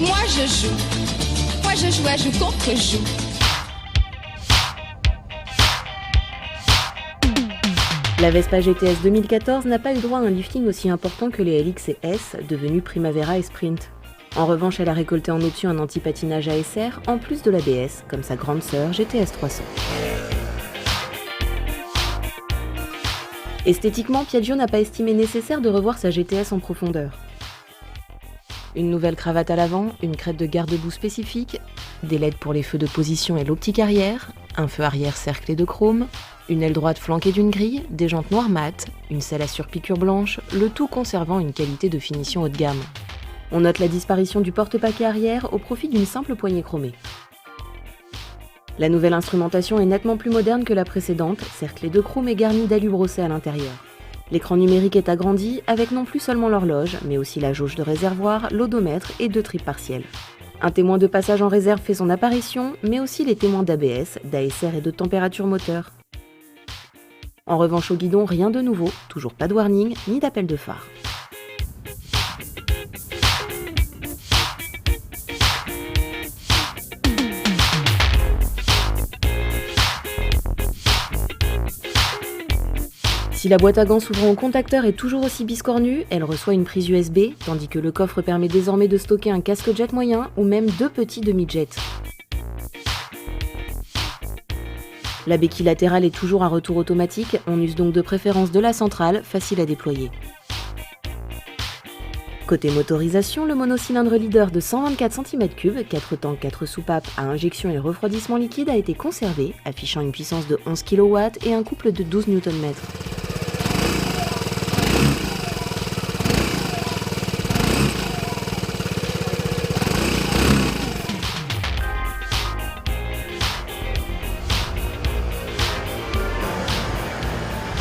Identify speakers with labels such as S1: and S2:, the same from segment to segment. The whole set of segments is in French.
S1: Moi je joue. Moi je joue à joue contre joue.
S2: La Vespa GTS 2014 n'a pas eu droit à un lifting aussi important que les LX et S, devenus Primavera et Sprint. En revanche, elle a récolté en option un anti-patinage ASR, en plus de l'ABS, comme sa grande sœur GTS 300. Esthétiquement, Piaggio n'a pas estimé nécessaire de revoir sa GTS en profondeur. Une nouvelle cravate à l'avant, une crête de garde-boue spécifique, des LED pour les feux de position et l'optique arrière, un feu arrière cerclé de chrome, une aile droite flanquée d'une grille, des jantes noires mat, une selle à surpiqûre blanche, le tout conservant une qualité de finition haut de gamme. On note la disparition du porte-paquet arrière au profit d'une simple poignée chromée. La nouvelle instrumentation est nettement plus moderne que la précédente, cerclée de chrome et garnie d'alu brossé à l'intérieur. L'écran numérique est agrandi avec non plus seulement l'horloge, mais aussi la jauge de réservoir, l'odomètre et 2 tripes partielles. Un témoin de passage en réserve fait son apparition, mais aussi les témoins d'ABS, d'ASR et de température moteur. En revanche au guidon, rien de nouveau, toujours pas de warning ni d'appel de phare. Si la boîte à gants s'ouvrant au contacteur est toujours aussi biscornue, elle reçoit une prise USB, tandis que le coffre permet désormais de stocker un casque jet moyen ou même 2 petits demi-jets. La béquille latérale est toujours à retour automatique, on use donc de préférence de la centrale, facile à déployer. Côté motorisation, le monocylindre leader de 124 cm3, 4 temps, 4 soupapes à injection et refroidissement liquide a été conservé, affichant une puissance de 11 kW et un couple de 12 Nm.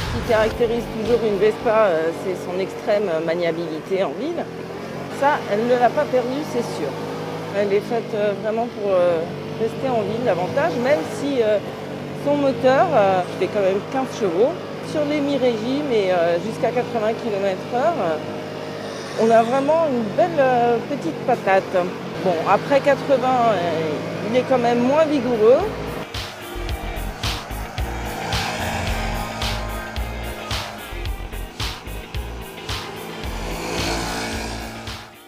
S3: Ce qui caractérise toujours une Vespa, c'est son extrême maniabilité en ville. Ça, elle ne l'a pas perdu, c'est sûr. Elle est faite vraiment pour rester en ville davantage, même si son moteur fait quand même 15 chevaux. Sur les mi-régimes et jusqu'à 80 km/h, on a vraiment une belle petite patate. Bon, après 80, il est quand même moins vigoureux.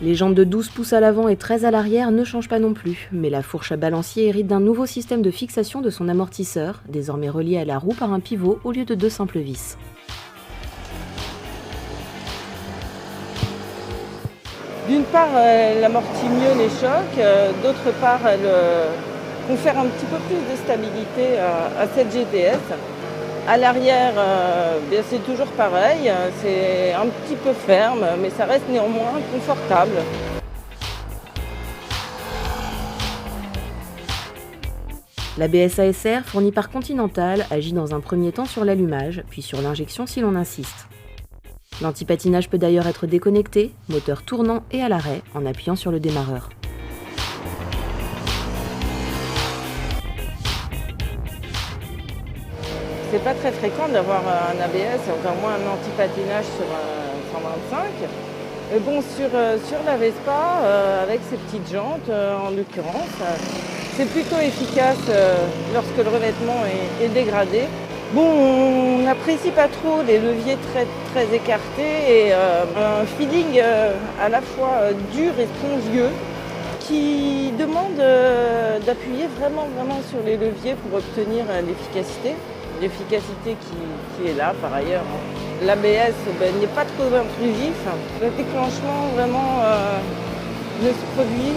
S2: Les jantes de 12 pouces à l'avant et 13 à l'arrière ne changent pas non plus, mais la fourche à balancier hérite d'un nouveau système de fixation de son amortisseur, désormais relié à la roue par un pivot au lieu de 2 simples vis.
S3: D'une part, elle amortit mieux les chocs, d'autre part, elle confère un petit peu plus de stabilité à cette GTS. À l'arrière, c'est toujours pareil, c'est un petit peu ferme, mais ça reste néanmoins confortable.
S2: L'ABS ASR, fourni par Continental, agit dans un premier temps sur l'allumage, puis sur l'injection si l'on insiste. L'antipatinage peut d'ailleurs être déconnecté, moteur tournant et à l'arrêt, en appuyant sur le démarreur.
S3: C'est pas très fréquent d'avoir un ABS, encore moins un anti-patinage sur un 125. Mais bon, sur la Vespa, avec ses petites jantes en l'occurrence, c'est plutôt efficace lorsque le revêtement est dégradé. Bon, on n'apprécie pas trop les leviers très écartés et un feeling à la fois dur et spongieux qui demande d'appuyer vraiment sur les leviers pour obtenir l'efficacité. L'efficacité qui est là par ailleurs. L'ABS n'est pas trop intrusif. Le déclenchement vraiment ne se produit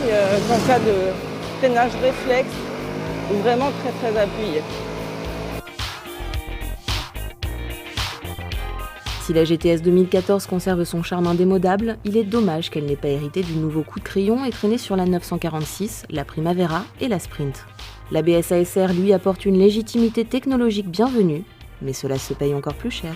S3: qu'en cas de freinage réflexe ou vraiment très appuyé.
S2: Si la GTS 2014 conserve son charme indémodable, il est dommage qu'elle n'ait pas hérité du nouveau coup de crayon et traîné sur la 946, la Primavera et la Sprint. L'ABS ASR lui apporte une légitimité technologique bienvenue, mais cela se paye encore plus cher.